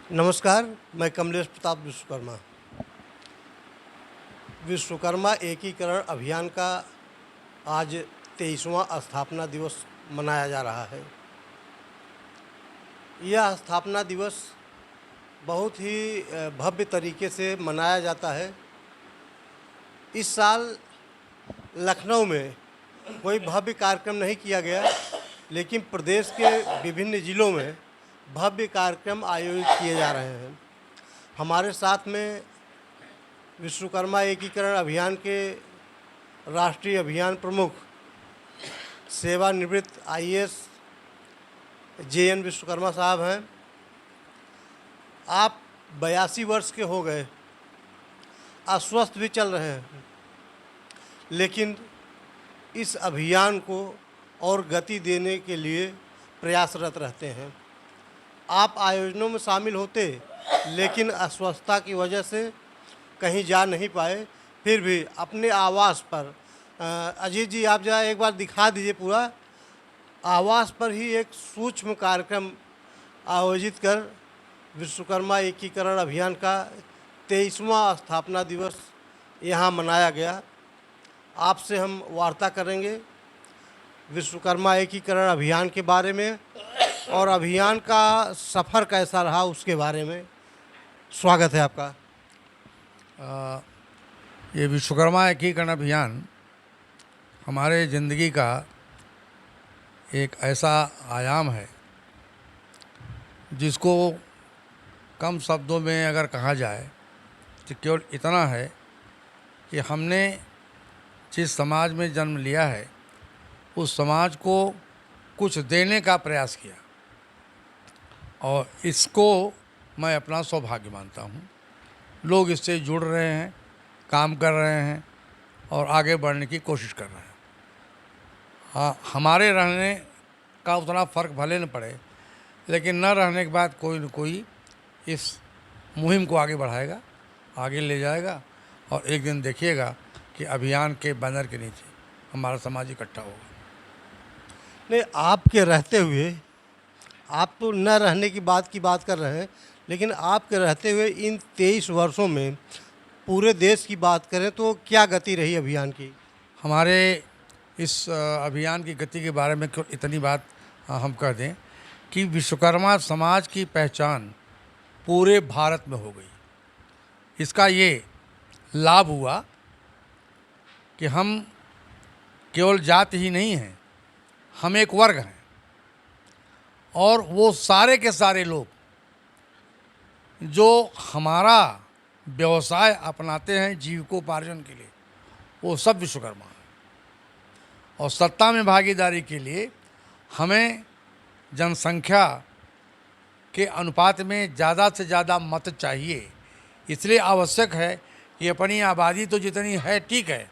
नमस्कार, मैं कमलेश प्रताप विश्वकर्मा। विश्वकर्मा एकीकरण अभियान का आज 23वां स्थापना दिवस मनाया जा रहा है। यह स्थापना दिवस बहुत ही भव्य तरीके से मनाया जाता है। इस साल लखनऊ में कोई भव्य कार्यक्रम नहीं किया गया, लेकिन प्रदेश के विभिन्न ज़िलों में भव्य कार्यक्रम आयोजित किए जा रहे हैं। हमारे साथ में विश्वकर्मा एकीकरण अभियान के राष्ट्रीय अभियान प्रमुख सेवानिवृत्त आईएएस जेएन विश्वकर्मा साहब हैं। आप 82 वर्ष के हो गए, अस्वस्थ भी चल रहे हैं, लेकिन इस अभियान को और गति देने के लिए प्रयासरत रहते हैं। आप आयोजनों में शामिल होते, लेकिन अस्वस्थता की वजह से कहीं जा नहीं पाए। फिर भी अपने आवास पर अजीत जी, आप जरा एक बार दिखा दीजिए पूरा। आवास पर ही एक सूक्ष्म कार्यक्रम आयोजित कर विश्वकर्मा एकीकरण अभियान का 23वां स्थापना दिवस यहाँ मनाया गया। आपसे हम वार्ता करेंगे विश्वकर्मा एकीकरण अभियान के बारे में और अभियान का सफ़र कैसा रहा उसके बारे में। स्वागत है आपका। ये विश्वकर्मा एकीकरण अभियान हमारे ज़िंदगी का एक ऐसा आयाम है जिसको कम शब्दों में अगर कहा जाए तो केवल इतना है कि हमने जिस समाज में जन्म लिया है उस समाज को कुछ देने का प्रयास किया, और इसको मैं अपना सौभाग्य मानता हूँ। लोग इससे जुड़ रहे हैं, काम कर रहे हैं और आगे बढ़ने की कोशिश कर रहे हैं। हाँ, हमारे रहने का उतना फ़र्क भले न पड़े, लेकिन न रहने के बाद कोई न कोई इस मुहिम को आगे बढ़ाएगा, आगे ले जाएगा, और एक दिन देखिएगा कि अभियान के बैनर के नीचे हमारा समाज इकट्ठा होगा। नहीं, आपके रहते हुए, आप तो न रहने की बात कर रहे हैं, लेकिन आपके रहते हुए इन 23 वर्षों में पूरे देश की बात करें तो क्या गति रही अभियान की? हमारे इस अभियान की गति के बारे में इतनी बात हम कह दें कि विश्वकर्मा समाज की पहचान पूरे भारत में हो गई। इसका ये लाभ हुआ कि हम केवल जाति ही नहीं हैं, हम एक वर्ग हैं, और वो सारे के सारे लोग जो हमारा व्यवसाय अपनाते हैं जीविकोपार्जन के लिए, वो सब विश्वकर्मा हैं। और सत्ता में भागीदारी के लिए हमें जनसंख्या के अनुपात में ज़्यादा से ज़्यादा मत चाहिए। इसलिए आवश्यक है कि अपनी आबादी तो जितनी है ठीक है,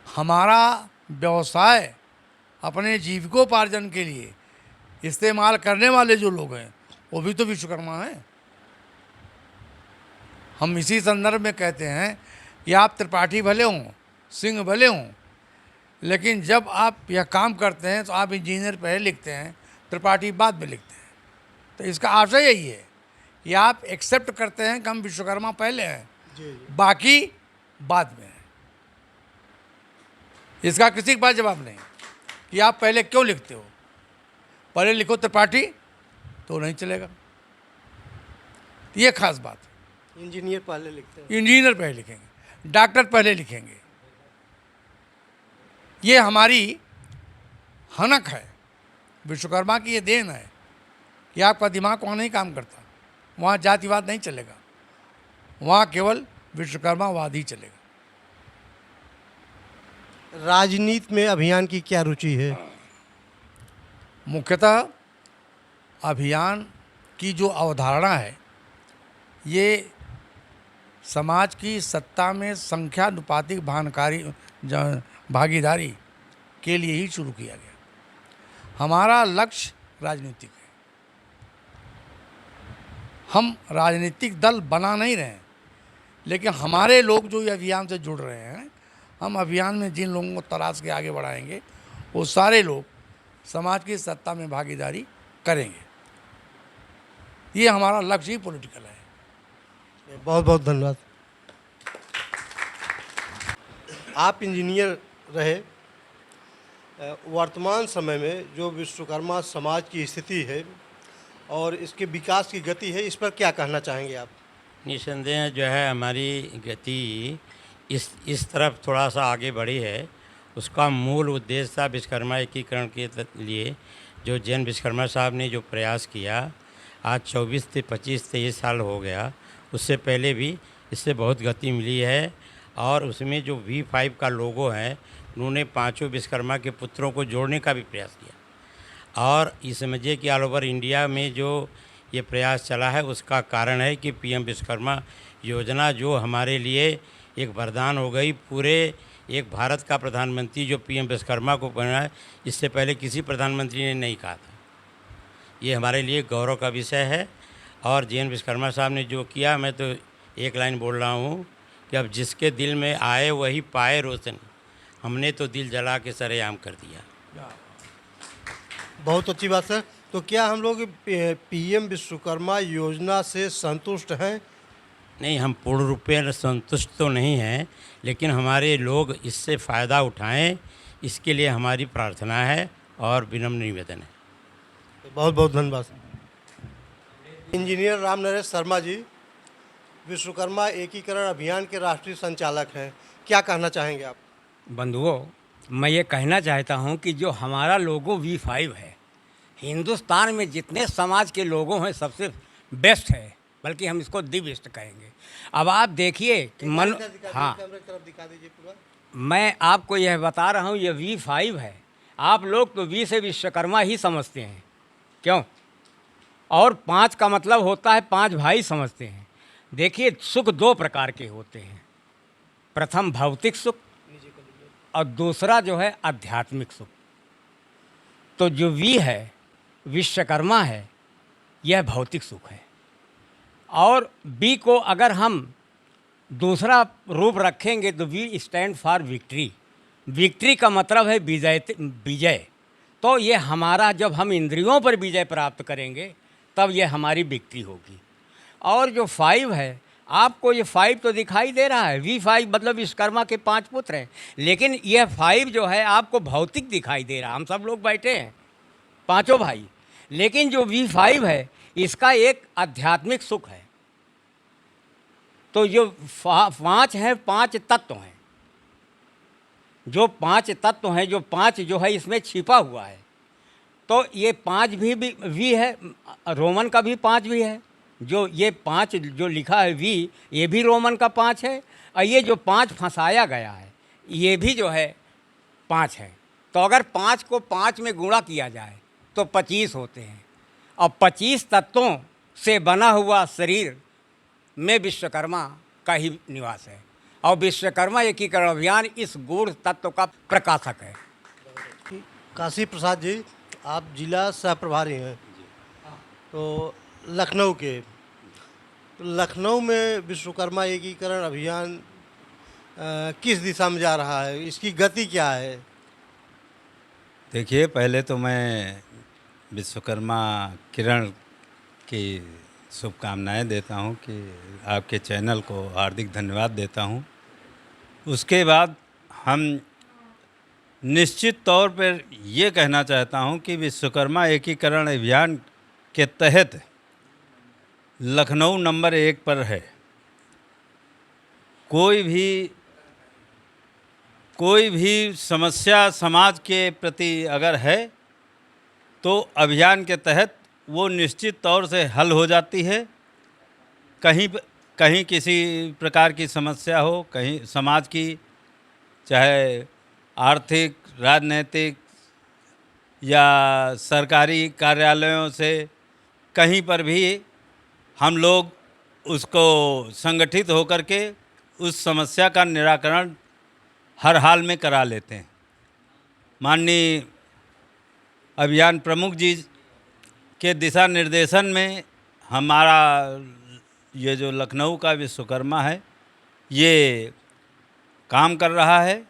हमारा व्यवसाय अपने जीविकोपार्जन के लिए इस्तेमाल करने वाले जो लोग हैं वो भी तो विश्वकर्मा हैं। हम इसी संदर्भ में कहते हैं कि आप त्रिपाठी भले हों, सिंह भले हों, लेकिन जब आप यह काम करते हैं तो आप इंजीनियर पहले लिखते हैं, त्रिपाठी बाद में लिखते हैं। तो इसका आशय यही है कि आप एक्सेप्ट करते हैं कि हम विश्वकर्मा पहले हैं, बाकी बाद में है। इसका किसी के पास जवाब नहीं कि आप पहले क्यों लिखते हो। पहले लिखो त्रिपाठी तो नहीं चलेगा। ये खास बात है। इंजीनियर पहले लिखते हैं, इंजीनियर पहले लिखेंगे, डॉक्टर पहले लिखेंगे। ये हमारी हनक है, विश्वकर्मा की ये देन है कि आपका दिमाग वहाँ नहीं काम करता, वहाँ जातिवाद नहीं चलेगा, वहाँ केवल विश्वकर्मावाद ही चलेगा। राजनीति में अभियान की क्या रुचि है? मुख्यतः अभियान की जो अवधारणा है, ये समाज की सत्ता में संख्यानुपातिक भागीदारी के लिए ही शुरू किया गया। हमारा लक्ष्य राजनीतिक है। हम राजनीतिक दल बना नहीं रहे हैं, लेकिन हमारे लोग जो ये अभियान से जुड़ रहे हैं, हम अभियान में जिन लोगों को तलाश के आगे बढ़ाएंगे वो सारे लोग समाज की सत्ता में भागीदारी करेंगे। ये हमारा लक्ष्य ही पॉलिटिकल है। बहुत बहुत धन्यवाद। आप इंजीनियर रहे, वर्तमान समय में जो विश्वकर्मा समाज की स्थिति है और इसके विकास की गति है, इस पर क्या कहना चाहेंगे आप? निस्संदेह जो है हमारी गति इस तरफ थोड़ा सा आगे बढ़ी है। उसका मूल उद्देश्य था विश्वकर्मा एकीकरण के लिए जो जैन विश्वकर्मा साहब ने जो प्रयास किया, आज 24 से 25-23 साल हो गया। उससे पहले भी इससे बहुत गति मिली है। और उसमें जो V5 का लोगो है, उन्होंने पांचों विश्वकर्मा के पुत्रों को जोड़ने का भी प्रयास किया। और ये समझिए कि ऑल ओवर इंडिया में जो ये प्रयास चला है, उसका कारण है कि PM विश्वकर्मा योजना जो हमारे लिए एक वरदान हो गई। पूरे एक भारत का प्रधानमंत्री जो PM विश्वकर्मा को बना है, इससे पहले किसी प्रधानमंत्री ने नहीं कहा था। ये हमारे लिए गौरव का विषय है। और जैन विश्वकर्मा साहब ने जो किया, मैं तो एक लाइन बोल रहा हूँ कि अब जिसके दिल में आए वही पाए रोशन। हमने तो दिल जला के सरेआम कर दिया। बहुत अच्छी बात है। तो क्या हम लोग PM विश्वकर्मा योजना से संतुष्ट हैं? नहीं, हम पूर्ण रूप में संतुष्ट तो नहीं हैं, लेकिन हमारे लोग इससे फ़ायदा उठाएं, इसके लिए हमारी प्रार्थना है और विनम्र निवेदन है। बहुत बहुत धन्यवाद। इंजीनियर राम नरेश शर्मा जी विश्वकर्मा एकीकरण अभियान के राष्ट्रीय संचालक हैं, क्या कहना चाहेंगे आप? बंधुओं, मैं ये कहना चाहता हूँ कि जो हमारा लोगो V5 है, हिंदुस्तान में जितने समाज के लोगों हैं सबसे बेस्ट है, बल्कि हम इसको दी बेस्ट कहेंगे। अब आप देखिए कि हाँ, दिखा दीजिए पूरा। मैं आपको यह बता रहा हूँ, ये V5 है। आप लोग तो V से विश्वकर्मा ही समझते हैं, क्यों? और 5 का मतलब होता है 5 भाई समझते हैं। देखिए, सुख 2 प्रकार के होते हैं। प्रथम भौतिक सुख और दूसरा जो है आध्यात्मिक सुख। तो जो V है, विश्वकर्मा है, यह भौतिक सुख है। और B को अगर हम दूसरा रूप रखेंगे तो V stand for victory. Victory का मतलब है विजय। तो ये हमारा, जब हम इंद्रियों पर विजय प्राप्त करेंगे तब ये हमारी विक्ट्री होगी। और जो 5 है, आपको ये 5 तो दिखाई दे रहा है, V5 मतलब विश्वकर्मा के 5 पुत्र हैं, लेकिन यह 5 जो है आपको भौतिक दिखाई दे रहा। हम सब लोग बैठे हैं, पांचों भाई, लेकिन जो V5 है इसका एक आध्यात्मिक सुख है। तो जो 5 हैं, 5 तत्व हैं। जो 5 तत्व हैं, जो 5 जो है इसमें छिपा हुआ है। तो ये 5 भी V है, रोमन का भी 5 भी है। जो ये 5 जो लिखा है V, ये भी रोमन का 5 है। और ये जो 5 फंसाया गया है, ये भी जो है 5 है। तो अगर 5 को 5 में गुणा किया जाए तो 25 होते हैं। और 25 तत्वों से बना हुआ शरीर में विश्वकर्मा का ही निवास है। और विश्वकर्मा एकीकरण अभियान इस गूढ़ तत्व का प्रकाशक है। काशी प्रसाद जी, आप जिला सह प्रभारी हैं तो लखनऊ के। तो लखनऊ में विश्वकर्मा एकीकरण अभियान किस दिशा में जा रहा है, इसकी गति क्या है? देखिए, पहले तो मैं विश्वकर्मा किरण की शुभकामनाएं देता हूं कि आपके चैनल को हार्दिक धन्यवाद देता हूं। उसके बाद हम निश्चित तौर पर ये कहना चाहता हूं कि विश्वकर्मा एकीकरण अभियान के तहत लखनऊ नंबर 1 पर है। कोई भी समस्या समाज के प्रति अगर है तो अभियान के तहत वो निश्चित तौर से हल हो जाती है। कहीं किसी प्रकार की समस्या हो, कहीं समाज की, चाहे आर्थिक, राजनीतिक या सरकारी कार्यालयों से, कहीं पर भी हम लोग उसको संगठित होकर के उस समस्या का निराकरण हर हाल में करा लेते हैं। माननीय अभियान प्रमुख जी के दिशा निर्देशन में हमारा ये जो लखनऊ का विश्वकर्मा है ये काम कर रहा है।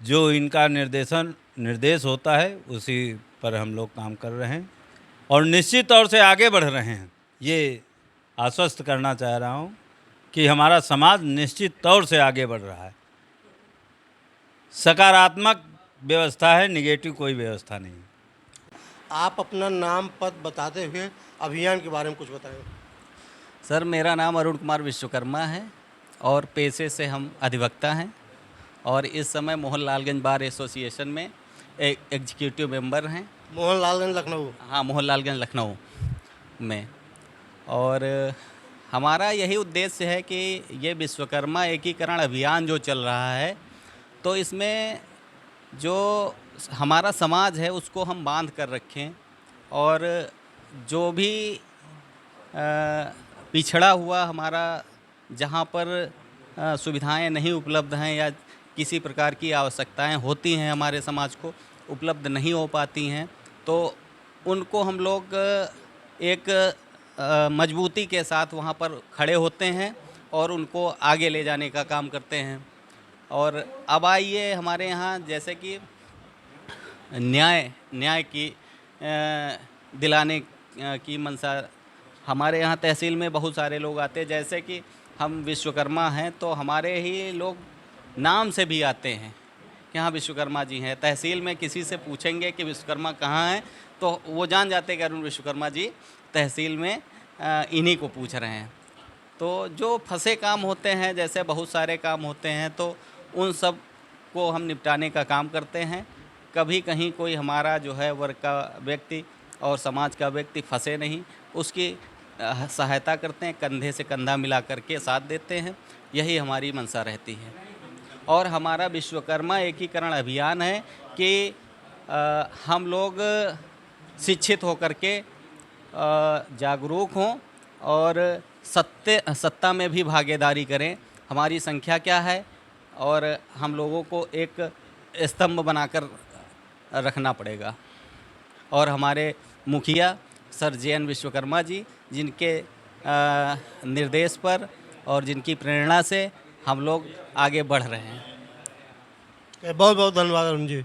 जो इनका निर्देश होता है उसी पर हम लोग काम कर रहे हैं और निश्चित तौर से आगे बढ़ रहे हैं। ये आश्वस्त करना चाह रहा हूँ कि हमारा समाज निश्चित तौर से आगे बढ़ रहा है। सकारात्मक व्यवस्था है, निगेटिव कोई व्यवस्था नहीं। आप अपना नाम पद बताते हुए अभियान के बारे में कुछ बताएं। सर, मेरा नाम अरुण कुमार विश्वकर्मा है और पेशे से हम अधिवक्ता हैं और इस समय मोहनलालगंज बार एसोसिएशन में एक एग्जीक्यूटिव मेंबर हैं। मोहनलालगंज लखनऊ। हाँ, मोहनलालगंज लखनऊ में। और हमारा यही उद्देश्य है कि ये विश्वकर्मा एकीकरण अभियान जो चल रहा है, तो इसमें जो हमारा समाज है उसको हम बांध कर रखें और जो भी पिछड़ा हुआ हमारा जहाँ पर सुविधाएं नहीं उपलब्ध हैं या किसी प्रकार की आवश्यकताएं होती हैं हमारे समाज को उपलब्ध नहीं हो पाती हैं, तो उनको हम लोग एक मजबूती के साथ वहाँ पर खड़े होते हैं और उनको आगे ले जाने का काम करते हैं। और अब आइए हमारे यहाँ जैसे कि न्याय की दिलाने की मंशा, हमारे यहाँ तहसील में बहुत सारे लोग आते हैं। जैसे कि हम विश्वकर्मा हैं तो हमारे ही लोग नाम से भी आते हैं कि हाँ विश्वकर्मा जी हैं। तहसील में किसी से पूछेंगे कि विश्वकर्मा कहाँ हैं तो वो जान जाते हैं कि अरुण विश्वकर्मा जी तहसील में इन्हीं को पूछ रहे हैं। तो जो फंसे काम होते हैं, जैसे बहुत सारे काम होते हैं, तो उन सब को हम निपटाने का काम करते हैं। कभी कहीं कोई हमारा जो है वर्ग का व्यक्ति और समाज का व्यक्ति फंसे नहीं, उसकी सहायता करते हैं, कंधे से कंधा मिला करके साथ देते हैं। यही हमारी मंशा रहती है। और हमारा विश्वकर्मा एकीकरण अभियान है कि हम लोग शिक्षित होकर के जागरूक हों और सत्ता में भी भागीदारी करें। हमारी संख्या क्या है और हम लोगों को एक स्तंभ बनाकर रखना पड़ेगा। और हमारे मुखिया सर जे.एन. विश्वकर्मा जी, जिनके निर्देश पर और जिनकी प्रेरणा से हम लोग आगे बढ़ रहे हैं। बहुत बहुत धन्यवाद अरुण जी।